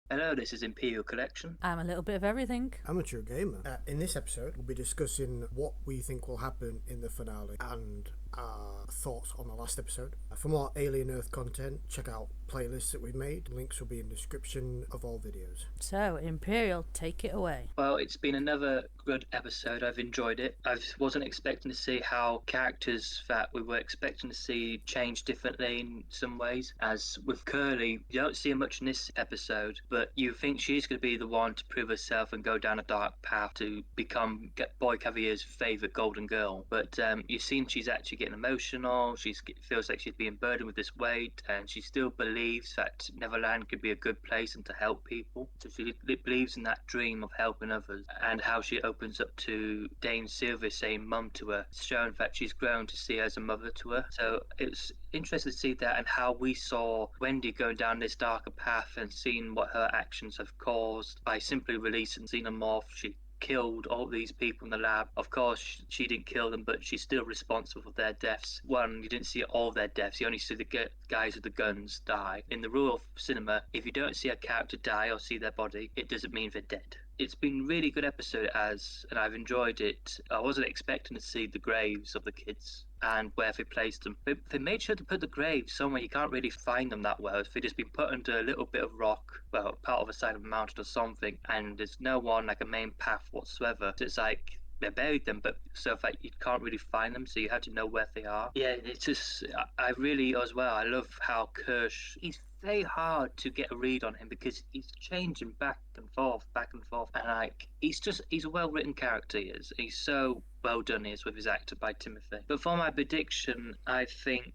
Hello, this is Imperial Collection. I'm a little bit of everything. Amateur Gamer. In this episode, we'll be discussing what we think will happen in the finale and our thoughts on the last episode. For more Alien Earth content, check out playlists that we've made. Links will be in the description of all videos. So, Imperial, take it away. Well, it's been another good episode. I've enjoyed it. I wasn't expecting to see how characters that we were expecting to see change differently in some ways. As with Curly, you don't see her much in this episode, but you think she's going to be the one to prove herself and go down a dark path to become Boy Cavier's favourite golden girl. But you've seen she's actually getting emotional. She feels like she's being burdened with this weight, and she still believes that Neverland could be a good place and to help people. So she believes in that dream of helping others, and how she opens up to Dame Sylvia saying mum to her, showing that she's grown to see her as a mother to her. So it's interesting to see that, and how we saw Wendy going down this darker path and seeing what her actions have caused by simply releasing Xenomorph. She killed all these people in the lab. Of course, she didn't kill them, but she's still responsible for their deaths. One, you didn't see all their deaths. You only see the guys with the guns die. In the rule of cinema, if you don't see a character die or see their body, it doesn't mean they're dead. It's been a really good episode, and I've enjoyed it. I wasn't expecting to see the graves of the kids and where they placed them. They made sure to put the graves somewhere you can't really find them that well. If they just been put under a little bit of rock, well, part of a side of a mountain or something, and there's no one like a main path whatsoever. So it's like they buried them, but so that you can't really find them, so you have to know where they are. Yeah, it's just I really as well. I love how Kirsch. He's very hard to get a read on him because he's changing back and forth, and like he's a well written character. He is. He's so well done. He is with his actor by Timothy. But for my prediction, I think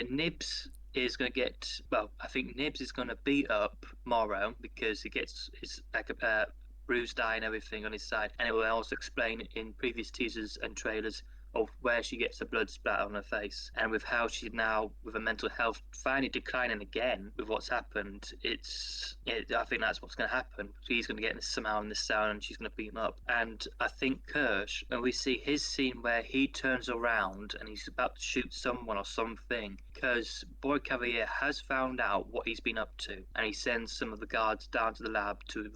Nibs is going to get. Well, I think Nibs is going to beat up Morrow because he gets his like a bruised eye and everything on his side, and it will also explain in previous teasers and trailers of where she gets the blood splatter on her face, and with how she's now with her mental health finally declining again with what's happened. I think that's what's going to happen. She's going to get somehow in this cell, and she's going to beat him up. And I think Kirsch, when we see his scene where he turns around and he's about to shoot someone or something, because Boy Cavalier has found out what he's been up to, and he sends some of the guards down to the lab to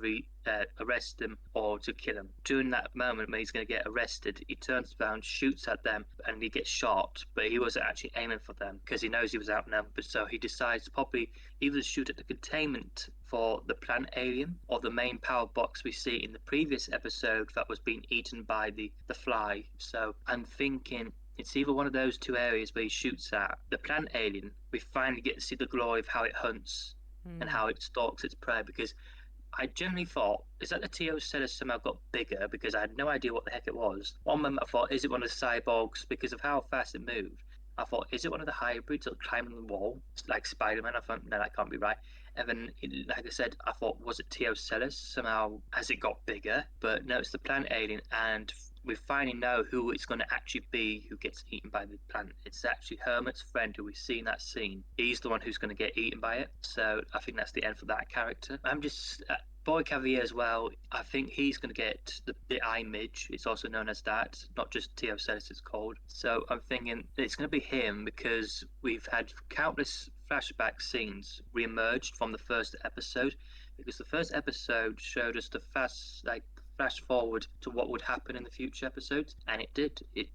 arrest him or to kill him. During that moment when he's going to get arrested, he turns around, shoots at them, and he gets shot, but he wasn't actually aiming for them because he knows he was outnumbered. So he decides to probably either shoot at the containment for the plant alien or the main power box we see in the previous episode that was being eaten by the fly. So I'm thinking it's either one of those two areas where he shoots at the plant alien. We finally get to see the glory of how it hunts and how it stalks its prey, because I generally thought, is that the Teocetus somehow got bigger because I had no idea what the heck it was. One moment I thought, is it one of the cyborgs because of how fast it moved? I thought, is it one of the hybrids that climbing the wall like Spider-Man? I thought, no, that can't be right. And then, like I said, I thought, was it Teocetus? Somehow, has it got bigger? But no, it's the plant alien, and we finally know who it's going to actually be who gets eaten by the plant. It's actually Hermit's friend who we see in that scene. He's the one who's going to get eaten by it. So I think that's the end for that character. I'm just... Boy Cavalier as well, I think he's going to get the eye midge. It's also known as that, not just Teocetus it's called. So I'm thinking it's going to be him because we've had countless flashback scenes re-emerged from the first episode, because the first episode showed us the flash forward to what would happen in the future episodes, and it did. It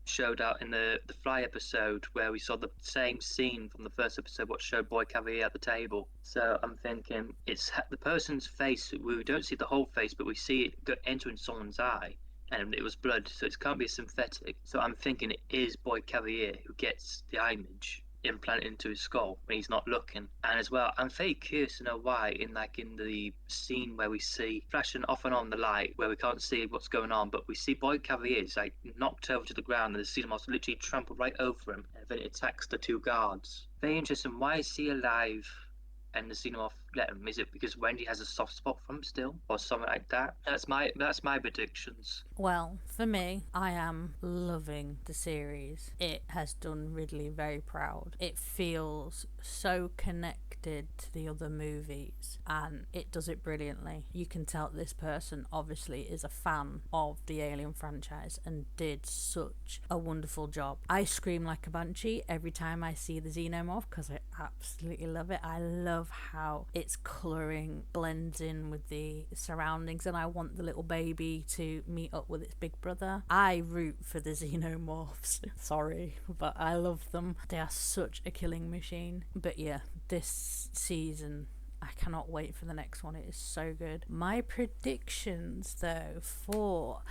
showed out in the Fly episode where we saw the same scene from the first episode, what showed Boy Cavalier at the table. So I'm thinking it's the person's face. We don't see the whole face, but we see it entering someone's eye, and it was blood, so it can't be synthetic. So I'm thinking it is Boy Cavalier who gets the image implanted into his skull when he's not looking. And as well, I'm very curious to know why in the scene where we see flashing off and on the light where we can't see what's going on, but we see Boy Cavalier's like knocked over to the ground and the Xenomorph literally trampled right over him, and then it attacks the two guards. Very interesting. Why is he alive and the Xenomorph let him? Is it because Wendy has a soft spot for him still, or something like that? That's my predictions. Well, for me, I am loving the series. It has done Ridley very proud. It feels so connected to the other movies, and it does it brilliantly. You can tell this person obviously is a fan of the Alien franchise and did such a wonderful job. I scream like a banshee every time I see the Xenomorph because I absolutely love it. I love how it its colouring blends in with the surroundings, and I want the little baby to meet up with its big brother. I root for the xenomorphs. Sorry, but I love them. They are such a killing machine. But yeah, this season, I cannot wait for the next one. It is so good. My predictions, though, for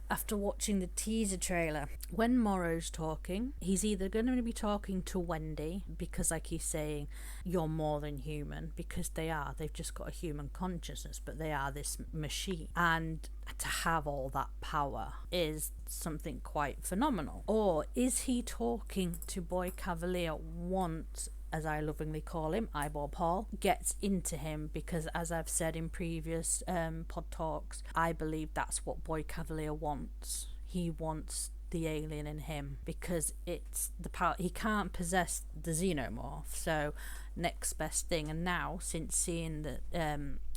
after watching the teaser trailer, when Morrow's talking, he's either going to be talking to Wendy, because like he's saying, you're more than human, because they are. They've just got a human consciousness, but they are this machine. And to have all that power is something quite phenomenal. Or is he talking to Boy Cavalier once, as I lovingly call him, Eyeball Paul, gets into him? Because as I've said in previous pod talks, I believe that's what Boy Cavalier wants. He wants the alien in him, because it's the power. He can't possess the xenomorph, so next best thing. And now, since seeing that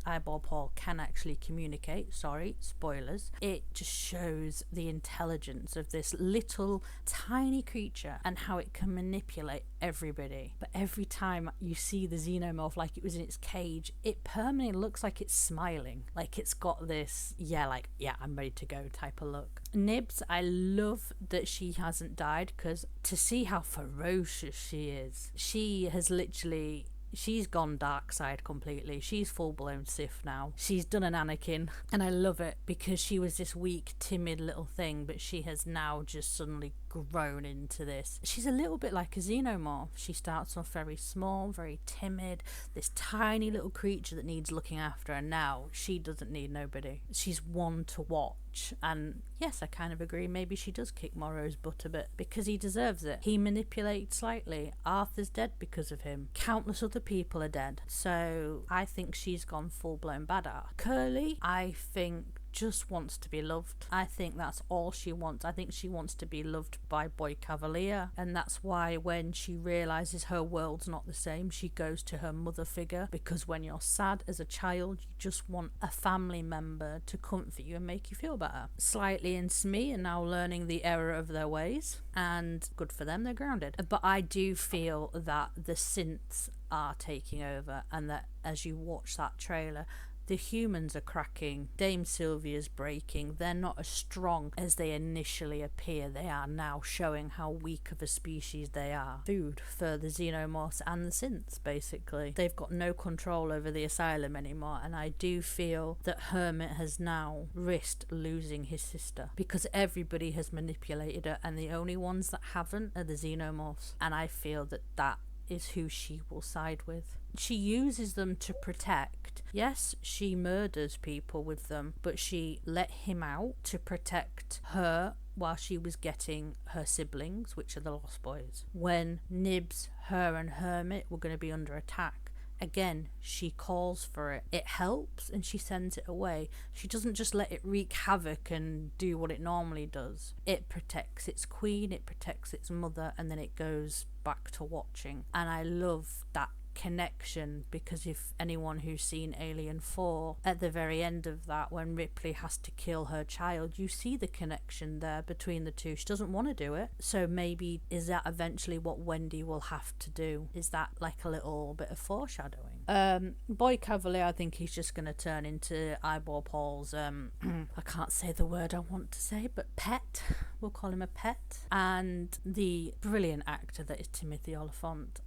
Eyeball Paul can actually communicate, sorry, spoilers, it just shows the intelligence of this little tiny creature and how it can manipulate everybody. But every time you see the xenomorph, like it was in its cage, it permanently looks like it's smiling, like it's got this I'm ready to go type of look. Nibs, I love that she hasn't died, because to see how ferocious she is, she has literally, she's gone dark side completely. She's full-blown Sith now. She's done an Anakin, and I love it, because she was this weak, timid little thing, but she has now just suddenly grown into this. She's a little bit like a xenomorph. She starts off very small, very timid, this tiny little creature that needs looking after, and now she doesn't need nobody. She's one to watch. And yes, I kind of agree, maybe she does kick Morrow's butt a bit, because he deserves it. He manipulates slightly. Arthur's dead because of him. Countless other people are dead. So I think she's gone full-blown badass. Curly, I think, just wants to be loved. I think that's all she wants. I think she wants to be loved by Boy Cavalier, and that's why when she realizes her world's not the same, she goes to her mother figure, because when you're sad as a child, you just want a family member to comfort you and make you feel better. Slightly and Smee are now learning the error of their ways, and good for them, they're grounded. But I do feel that the synths are taking over, and that as you watch that trailer, the humans are cracking. Dame Sylvia's breaking. They're not as strong as they initially appear. They are now showing how weak of a species they are. Food for the xenomorphs and the synths, basically. They've got no control over the asylum anymore, and I do feel that Hermit has now risked losing his sister, because everybody has manipulated her, and the only ones that haven't are the xenomorphs, and I feel that that is who she will side with. She uses them to protect. Yes, she murders people with them, but she let him out to protect her while she was getting her siblings, which are the Lost Boys. When Nibs, her and Hermit were going to be under attack, again, she calls for it. It helps, and she sends it away. She doesn't just let it wreak havoc and do what it normally does. It protects its queen, it protects its mother, and then it goes back to watching. And I love that connection, because if anyone who's seen Alien 4, at the very end of that, when Ripley has to kill her child, you see the connection there between the two. She doesn't want to do it, so maybe is that eventually what Wendy will have to do? Is that like a little bit of foreshadowing? Boy Cavalier, I think he's just going to turn into Eyeball Paul's I can't say the word I want to say, but pet. We'll call him a pet. And the brilliant actor that is Timothy Olyphant,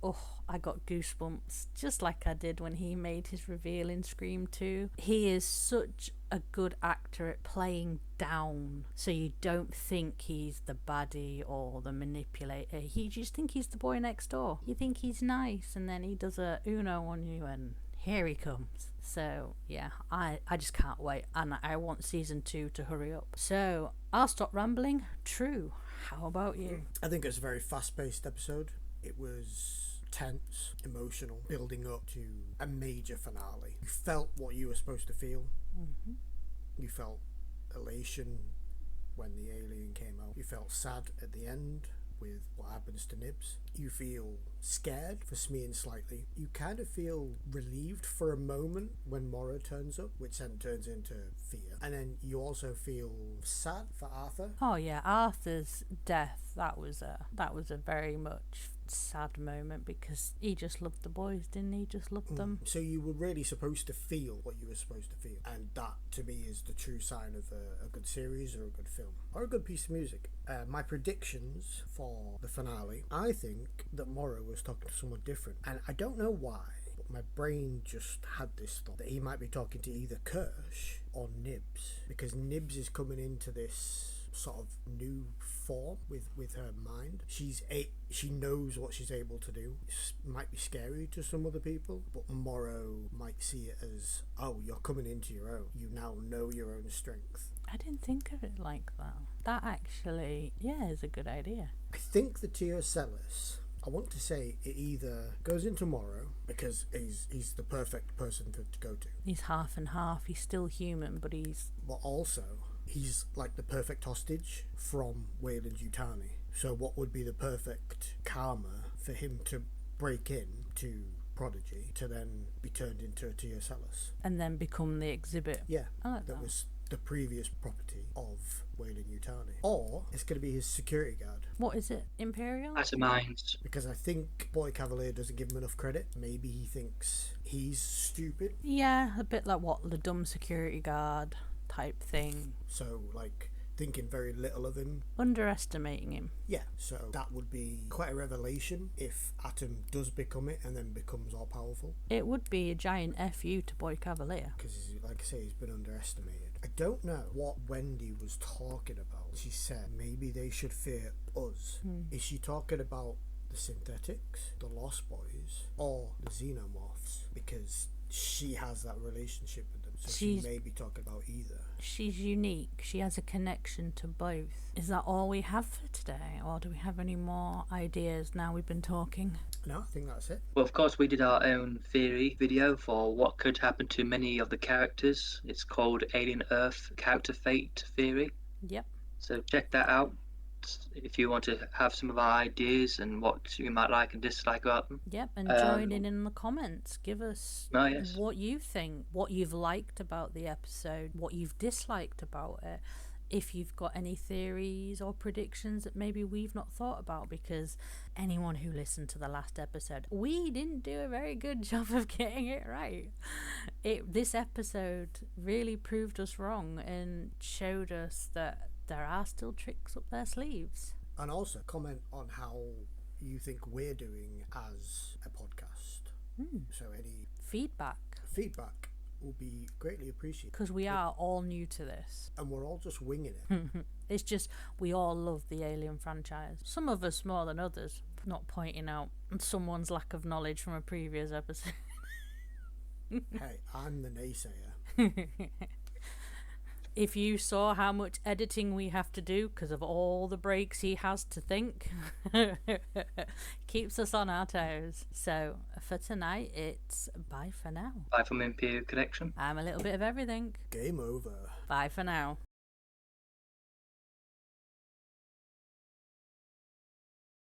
I got goosebumps, just like I did when he made his reveal in Scream 2. He is such a good actor at playing down, so you don't think he's the baddie or the manipulator. You just think he's the boy next door. You think he's nice, and then he does a Uno on you, and here he comes. So yeah, I just can't wait, and I want season 2 to hurry up. So I'll stop rambling. True, how about you? I think it's a very fast-paced episode. It was tense, emotional, building up to a major finale. You felt what you were supposed to feel. Mm-hmm. You felt elation when the alien came out. You felt sad at the end with what happens to Nibs. You feel scared for Smee and Slightly. You kind of feel relieved for a moment when Morrow turns up, which then turns into fear. And then you also feel sad for Arthur. Oh yeah, Arthur's death, that was a very much sad moment because he just loved the boys, didn't he? Just loved them. So you were really supposed to feel what you were supposed to feel, and that to me is the true sign of a good series or a good film or a good piece of music. My predictions for the finale, I think that Morrow was talking to someone different, and I don't know why, but my brain just had this thought that he might be talking to either Kirsch or Nibs, because Nibs is coming into this sort of new form with her mind. She knows what she's able to do. It might be scary to some other people, but Morrow might see it as, oh, you're coming into your own. You now know your own strength. I didn't think of it like that. That actually, yeah, is a good idea. I think the Teocellus, I want to say it either goes into Morrow because he's the perfect person to go to. He's half and half. He's still human, but But also, he's like the perfect hostage from Wayland Yutani. So what would be the perfect karma for him to break in to Prodigy to then be turned into a Teocellus? and then become the exhibit. Yeah, I like that. was the previous property of Wayland Yutani. Or it's going to be his security guard. What is it? Imperial? As a minds. Because I think Boy Cavalier doesn't give him enough credit. Maybe he thinks he's stupid. Yeah, a bit like what, the dumb security guard type thing. So, like, thinking very little of him. Underestimating him. Yeah, so that would be quite a revelation if Atom does become it and then becomes all powerful. It would be a giant FU to Boy Cavalier. Because, like I say, he's been underestimated. I don't know what Wendy was talking about. She said maybe they should fear us. Is she talking about the synthetics, the Lost Boys, or the Xenomorphs? Because she has that relationship with them, so she may be talking about either. She's unique. She has a connection to both. Is that all we have for today, or do we have any more ideas now we've been talking? No, I think that's it. Well, of course, we did our own theory video for what could happen to many of the characters. It's called Alien Earth Character Fate Theory. Yep. So check that out if you want to have some of our ideas and what you might like and dislike about them. Yep, and join in the comments. Give us yes. what you think, what you've liked about the episode, what you've disliked about it. If you've got any theories or predictions that maybe we've not thought about, because anyone who listened to the last episode, we didn't do a very good job of getting it right. This episode really proved us wrong and showed us that there are still tricks up their sleeves. And also comment on how you think we're doing as a podcast. So any feedback will be greatly appreciated. Because we are all new to this. And we're all just winging it. It's just, we all love the Alien franchise. Some of us more than others. Not pointing out someone's lack of knowledge from a previous episode. Hey, I'm the naysayer. If you saw how much editing we have to do because of all the breaks he has to think, keeps us on our toes. So for tonight, it's bye for now. Bye from Imperial Connection. I'm a little bit of everything. Game over. Bye for now.